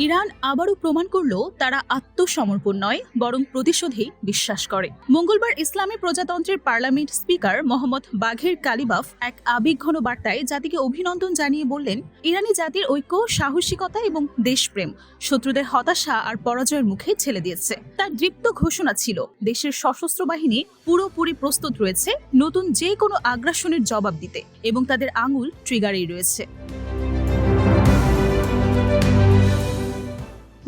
Iran আবারও প্রমাণ করল তারা আত্মসমর্পণ নয় বরং প্রতিশোধেই বিশ্বাস করে। মঙ্গলবার ইসলামী প্রজাতন্ত্রের পার্লামেন্ট স্পিকার মোহাম্মদ বাঘের কালিবাফ এক আবেগঘন বার্তায় জাতিকে অভিনন্দন জানিয়ে বললেন, ইরানি জাতির ঐক্য, সাহসিকতা এবং দেশপ্রেম শত্রুদের হতাশা আর পরাজয়ের মুখে ঠেলে দিয়েছে। তার দৃপ্ত ঘোষণা ছিল, দেশের সশস্ত্র বাহিনী পুরোপুরি প্রস্তুত রয়েছে নতুন যে কোনো আগ্রাসনের জবাব দিতে এবং তাদের আঙুল ট্রিগারেই রয়েছে।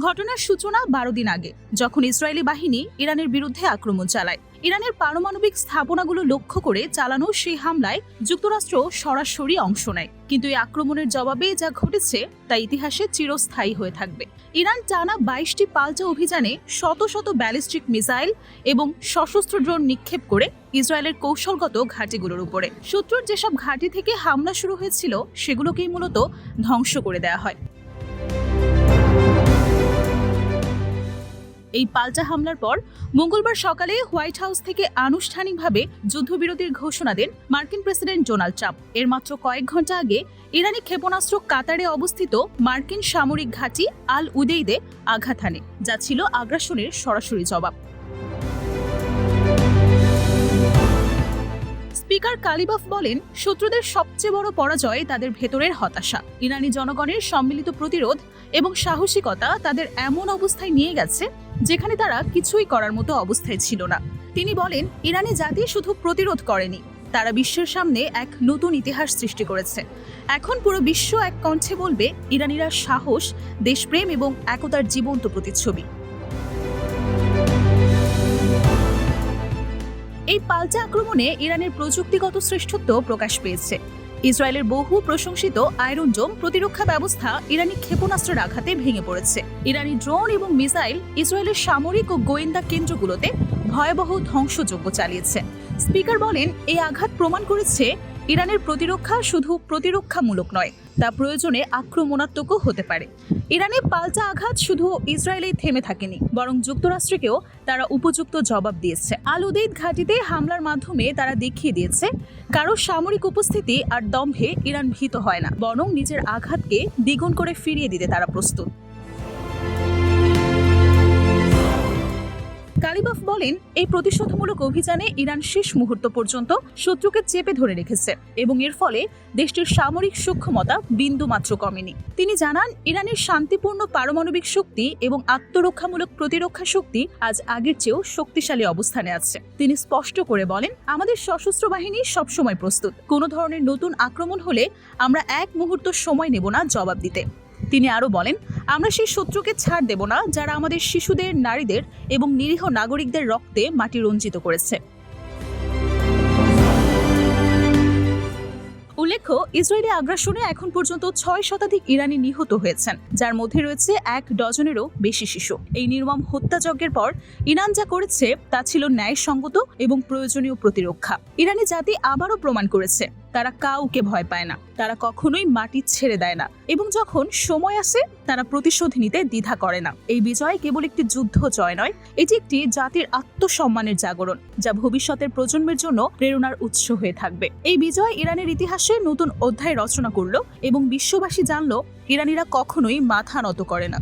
ঘটনার সূচনা 12 দিন আগে, যখন ইসরায়েলি বাহিনী ইরানের বিরুদ্ধে আক্রমণ চালায়। ইরানের পারমাণবিক স্থাপনাগুলো লক্ষ্য করে চালানো সেই হামলায় যুক্তরাষ্ট্র সরাসরি অংশ নেয়। কিন্তু এই আক্রমণের জবাবে যা ঘটেছে তা ইতিহাসে চিরস্থায়ী হয়ে থাকবে। ইরান টানা 22টি পাল্টা অভিযানে শত শত ব্যালিস্টিক মিসাইল এবং সশস্ত্র ড্রোন নিক্ষেপ করে ইসরায়েলের কৌশলগত ঘাঁটিগুলোর উপরে। শত্রুর যেসব ঘাঁটি থেকে হামলা শুরু হয়েছিল সেগুলোকেই মূলত ধ্বংস করে দেওয়া হয়। এই পাল্টা হামলার পর মঙ্গলবার সকালে হোয়াইট হাউস থেকে আনুষ্ঠানিকভাবে যুদ্ধবিরতির ঘোষণা দেন মার্কিন প্রেসিডেন্ট ডোনাল্ড ট্রাম্প। এর মাত্র কয়েক ঘন্টা আগে ইরানি ক্ষেপণাস্ত্র কাতারে অবস্থিত মার্কিন সামরিক ঘাঁটি আল উদেইদে আঘাত হানে, যা ছিল আগ্রাসনের সরাসরি জবাব। স্পিকার কালিবাফ বলেন, শত্রুদের সবচেয়ে বড় পরাজয় তাদের ভেতরের হতাশা। ইরানি জনগণের সম্মিলিত প্রতিরোধ এবং সাহসিকতা তাদের এমন অবস্থায় নিয়ে গেছে যেখানে তারা কিছুই করার মতো অবস্থায় ছিল না। তিনি বলেন, ইরানি জাতি শুধু প্রতিরোধ করেনি, তারা বিশ্বের সামনে এক নতুন ইতিহাস সৃষ্টি করেছে। এখন পুরো বিশ্ব এক কণ্ঠে বলবে, ইরানিরা সাহস, দেশপ্রেম এবং একতার জীবন্ত প্রতিচ্ছবি। এই পাল্টা আক্রমণে ইরানের প্রযুক্তিগত শ্রেষ্ঠত্ব প্রকাশ পেয়েছে। ইসরায়েলের বহু প্রশংসিত আয়রন ডোম প্রতিরক্ষা ব্যবস্থা ইরানি ক্ষেপণাস্ত্রের আঘাতে ভেঙে পড়েছে। ইরানি ড্রোন এবং মিসাইল ইসরায়েলের সামরিক ও গোয়েন্দা কেন্দ্রগুলোতে ভয়াবহ ধ্বংসযজ্ঞ চালিয়েছে। স্পিকার বলেন, এই আঘাত প্রমাণ করেছে ইরানের প্রতিরক্ষা শুধু প্রতিরক্ষামূলক নয়, তা প্রয়োজনে আক্রমণাত্মকও হতে পারে। ইরানের পাল্টা আঘাত শুধু ইসরায়েলেই থেমে থাকেনি, বরং যুক্তরাষ্ট্রকেও তারা উপযুক্ত জবাব দিয়েছে। আল উদেইদ ঘাঁটিতে হামলার মাধ্যমে তারা দেখিয়ে দিয়েছে, কারো সামরিক উপস্থিতি আর দম্ভে ইরান ভীত হয় না, বরং নিজের আঘাতকে দ্বিগুণ করে ফিরিয়ে দিতে তারা প্রস্তুত। কালিবাফ বলেন, এই প্রতিশোধমূলক অভিযানে ইরান শেষ মুহূর্ত পর্যন্ত শত্রুকে চেপে ধরে রেখেছে এবং এর ফলে দেশটির সামরিক সক্ষমতা বিন্দুমাত্র কমেনি। তিনি জানান, ইরানের শান্তিপূর্ণ পারমাণবিক শক্তি এবং আত্মরক্ষামূলক প্রতিরক্ষা শক্তি আজ আগের চেয়েও শক্তিশালী অবস্থানে আছে। তিনি স্পষ্ট করে বলেন, আমাদের সশস্ত্র বাহিনী সবসময় প্রস্তুত। কোনো ধরনের নতুন আক্রমণ হলে আমরা এক মুহূর্ত সময় নেব না জবাব দিতে। তিনি আরও বলেন, আমরা সেই শত্রুকে ছাড় দেব না যারা আমাদের শিশুদের, নারীদের এবং নিরীহ নাগরিকদের রক্তে মাটি রঞ্জিত করেছে। উল্লেখ্য, ইসরায়েলি আগ্রাসনে এখন পর্যন্ত 6 শতাধিক ইরানি নিহত হয়েছেন, যার মধ্যে রয়েছে 1 ডজনেরও বেশি শিশু। এই নির্মম হত্যাযজ্ঞের পর ইরান যা করেছে তা ছিল ন্যায়সঙ্গত এবং প্রয়োজনীয় প্রতিরক্ষা। ইরানি জাতি আবারও প্রমাণ করেছে তারা কাউকে ভয় পায় না, তারা কখনোই মাটি ছেড়ে দেয় না এবং যখন সময় আসে তারা প্রতিশোধ নিতে দ্বিধা করে না। এই বিজয় কেবল একটি যুদ্ধ জয় নয়, এটি একটি জাতির আত্মসম্মানের জাগরণ, যা ভবিষ্যতের প্রজন্মের জন্য প্রেরণার উৎস হয়ে থাকবে। এই বিজয় ইরানের ইতিহাসে নতুন অধ্যায় রচনা করল এবং বিশ্ববাসী জানল, ইরানিরা কখনোই মাথা নত করে না।